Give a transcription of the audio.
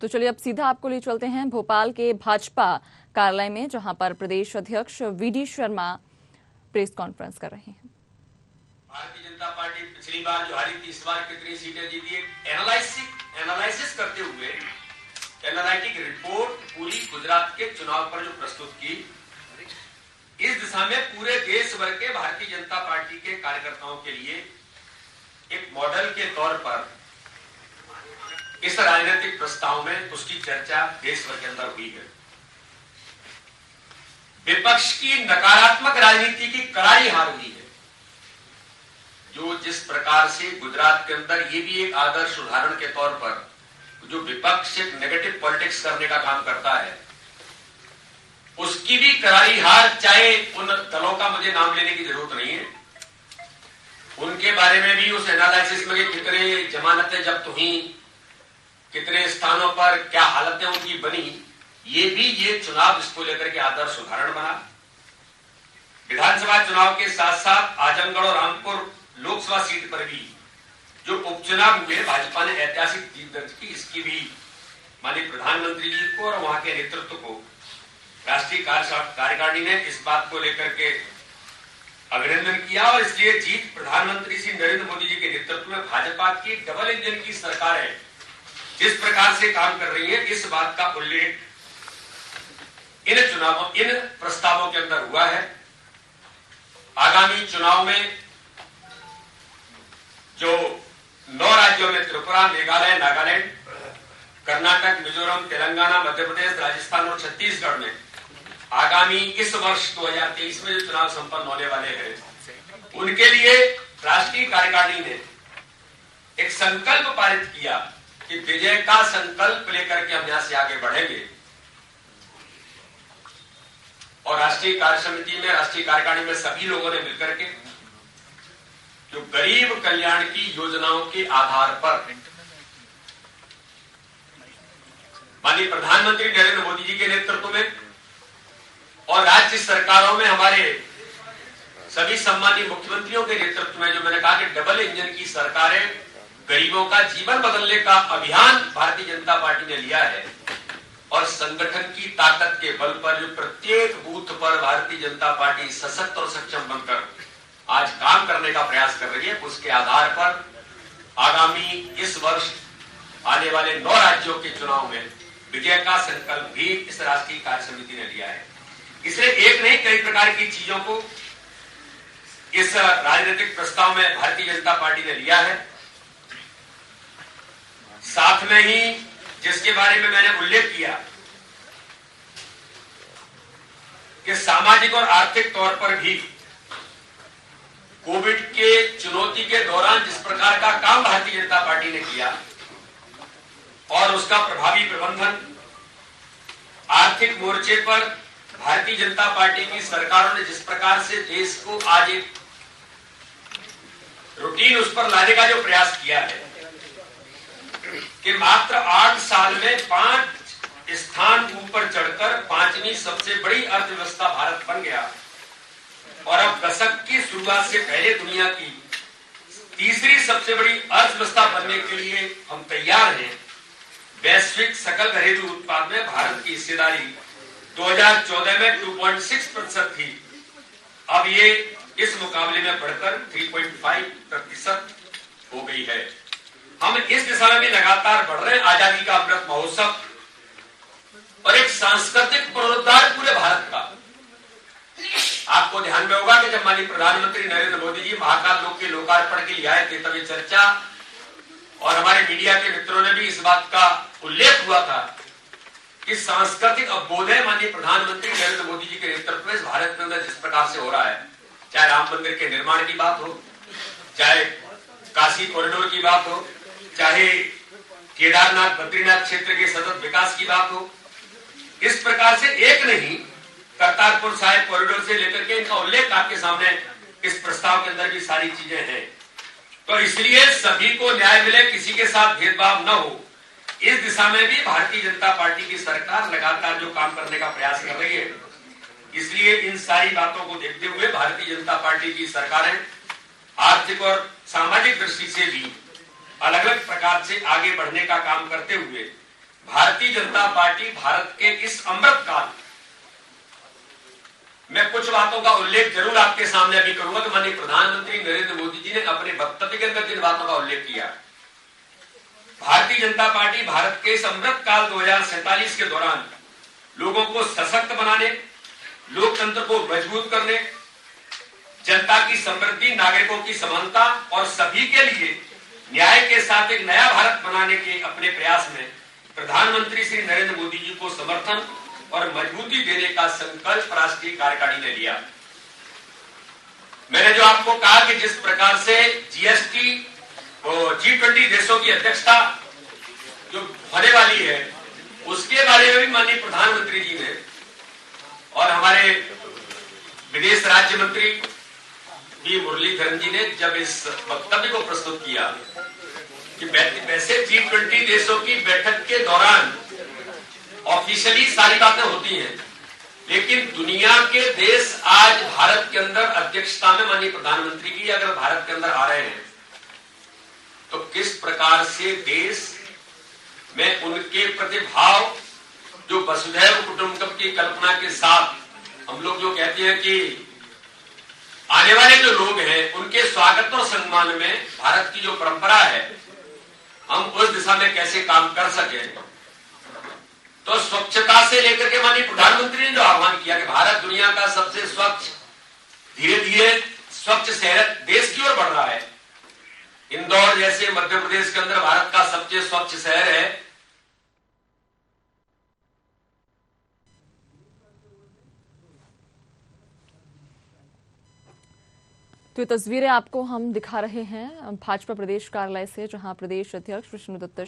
तो चलिए अब सीधा आपको ले चलते हैं भोपाल के भाजपा कार्यालय में, जहां पर प्रदेश अध्यक्ष वीडी शर्मा प्रेस कॉन्फ्रेंस कर रहे हैं। भारतीय जनता पार्टी पिछली बार जो हारी थी, इस बार कितनी सीटें जीती, एनालिसिस करते हुए एनालिटिक रिपोर्ट पूरी गुजरात के चुनाव पर जो प्रस्तुत की, इस दिशा में पूरे देश भर के भारतीय जनता पार्टी के कार्यकर्ताओं के लिए एक मॉडल के तौर पर इस राजनीतिक प्रस्ताव में उसकी चर्चा देश भर के अंदर हुई है। विपक्ष की नकारात्मक राजनीति की कड़ाई हार हुई है। जो जिस प्रकार से गुजरात के अंदर ये भी एक आदर्श उदाहरण के तौर पर जो विपक्ष एक नेगेटिव पॉलिटिक्स करने का काम करता है, उसकी भी करारी हार, चाहे उन दलों का मुझे नाम लेने की जरूरत नहीं है, उनके बारे में भी उस एनालिसिस में कितने जमानतें जब्त हुई, कितने स्थानों पर क्या हालतें उनकी बनी, ये चुनाव इसको लेकर के आदर्श उदाहरण बना। विधानसभा चुनाव के साथ साथ आजमगढ़ और रामपुर लोकसभा सीट पर भी जो उपचुनाव हुए, भाजपा ने ऐतिहासिक जीत दर्ज की। इसकी भी माननीय प्रधानमंत्री जी को और वहां के नेतृत्व को, राष्ट्रीय कार्यकारिणी ने इस बात को लेकर के अभिनंदन किया और इसलिए जीत प्रधानमंत्री श्री नरेंद्र मोदी जी के नेतृत्व में भाजपा की डबल इंजन की सरकार है जिस प्रकार से काम कर रही है, इस बात का उल्लेख इन प्रस्तावों के अंदर हुआ है। आगामी चुनाव में जो 9 राज्यों में त्रिपुरा, मेघालय, नागालैंड, कर्नाटक, मिजोरम, तेलंगाना, मध्य प्रदेश, राजस्थान और छत्तीसगढ़ में आगामी इस वर्ष 2023 में जो चुनाव संपन्न होने वाले हैं, उनके लिए राष्ट्रीय कार्यकारिणी ने एक संकल्प पारित किया कि विजय का संकल्प लेकर के हम यहां से आगे बढ़ेंगे। और राष्ट्रीय कार्य समिति में, राष्ट्रीय कार्यकारिणी में सभी लोगों ने मिलकर के जो गरीब कल्याण की योजनाओं के आधार पर माननीय प्रधानमंत्री नरेंद्र मोदी जी के नेतृत्व में और राज्य सरकारों में हमारे सभी सम्मानीय मुख्यमंत्रियों के नेतृत्व में, जो मैंने कहा कि डबल इंजन की सरकारें, गरीबों का जीवन बदलने का अभियान भारतीय जनता पार्टी ने लिया है और संगठन की ताकत के बल पर जो प्रत्येक बूथ पर भारतीय जनता पार्टी सशक्त और सक्षम बनकर आज काम करने का प्रयास कर रही है, उसके आधार पर आगामी इस वर्ष आने वाले 9 राज्यों के चुनाव में विजय का संकल्प भी इस राष्ट्रीय कार्य समिति ने लिया है। इसलिए एक नहीं, कई प्रकार की चीजों को इस राजनीतिक प्रस्ताव में भारतीय जनता पार्टी ने लिया है। साथ में ही जिसके बारे में मैंने उल्लेख किया कि सामाजिक और आर्थिक तौर पर भी कोविड के चुनौती के दौरान जिस प्रकार का काम भारतीय जनता पार्टी ने किया और उसका प्रभावी प्रबंधन, आर्थिक मोर्चे पर भारतीय जनता पार्टी की सरकारों ने जिस प्रकार से देश को आज एक रूटीन उस पर लाने का जो प्रयास किया है कि मात्र 8 साल में 5 स्थान ऊपर चढ़कर 5वीं सबसे बड़ी अर्थव्यवस्था भारत बन गया और अब दशक की शुरुआत से पहले दुनिया की तीसरी सबसे बड़ी अर्थव्यवस्था बनने के लिए हम तैयार हैं। वैश्विक सकल घरेलू उत्पाद में भारत की हिस्सेदारी 2014 में 2.6% थी, अब ये इस मुकाबले में बढ़कर 3.5% हो गई है। हम इस दिशा में भी लगातार बढ़ रहे हैं। आजादी का अमृत महोत्सव और एक सांस्कृतिक पुनरुद्धार पूरे भारत का। आपको ध्यान में होगा कि जब माननीय प्रधानमंत्री नरेंद्र मोदी जी महाकाल लोक के लोकार्पण के लिए आए थे, तब ये चर्चा और हमारे मीडिया के मित्रों ने भी इस बात का उल्लेख हुआ था कि सांस्कृतिक अवबोधन माननीय प्रधानमंत्री नरेंद्र मोदी जी के नेतृत्व में भारत के अंदर जिस प्रकार से हो रहा है, चाहे राम मंदिर के निर्माण की बात हो, चाहे काशी कॉरिडोर की बात हो, चाहे केदारनाथ बद्रीनाथ क्षेत्र के सतत विकास की बात हो, इस प्रकार से एक नहीं, करतारपुर साहिब कॉरिडोर से लेकर के इनका उल्लेख आपके सामने इस प्रस्ताव के अंदर भी सारी चीजें हैं। तो इसलिए सभी को न्याय मिले, किसी के साथ भेदभाव न हो, इस दिशा में भी भारतीय जनता पार्टी की सरकार लगातार जो काम करने का प्रयास कर रही है। इसलिए इन सारी बातों को देखते हुए भारतीय जनता पार्टी की सरकारें आर्थिक और सामाजिक दृष्टि से भी अलग अलग प्रकार से आगे बढ़ने का काम करते हुए भारतीय जनता पार्टी भारत के इस अमृत काल मैं कुछ बातों का उल्लेख जरूर आपके सामने अभी करूंगा कि माननीय प्रधानमंत्री नरेंद्र मोदी जी ने अपने वक्तव्य के अंदर जिन बातों का उल्लेख किया। भारतीय जनता पार्टी भारत के इस अमृत काल 2047 के दौरान लोगों को सशक्त बनाने, लोकतंत्र को मजबूत करने, जनता की समृद्धि, नागरिकों की समानता और सभी के लिए न्याय के साथ एक नया भारत बनाने के अपने प्रयास में प्रधानमंत्री श्री नरेंद्र मोदी जी को समर्थन और मजबूती देने का संकल्प राष्ट्रीय कार्यकारिणी ने लिया। मैंने जो आपको कहा कि जिस प्रकार से जीएसटी और G20 देशों की अध्यक्षता जो होने वाली है, उसके बारे में भी माननीय प्रधानमंत्री जी ने और हमारे विदेश राज्य मंत्री वी मुरलीधरन जी ने जब इस वक्तव्य को प्रस्तुत किया कि वैसे G20 देशों की बैठक के दौरान ऑफिशियली सारी बातें होती हैं, लेकिन दुनिया के देश आज भारत के अंदर अध्यक्षता में माननीय प्रधानमंत्री की अगर भारत के अंदर आ रहे हैं तो किस प्रकार से देश में उनके प्रतिभाव जो वसुधैव कुटुंबकम की कल्पना के साथ हम लोग जो कहते हैं कि आने वाले जो लोग हैं उनके स्वागत और सम्मान में भारत की जो परंपरा है हम उस दिशा में कैसे काम कर सके। तो स्वच्छता से लेकर के माननीय प्रधानमंत्री ने जो आह्वान किया कि भारत दुनिया का सबसे स्वच्छ, धीरे धीरे स्वच्छ शहर देश की ओर बढ़ रहा है। इंदौर जैसे मध्य प्रदेश के अंदर भारत का सबसे स्वच्छ शहर है। तो ये तस्वीरें आपको हम दिखा रहे हैं भाजपा प्रदेश कार्यालय से, जहां प्रदेश अध्यक्ष विष्णु दत्त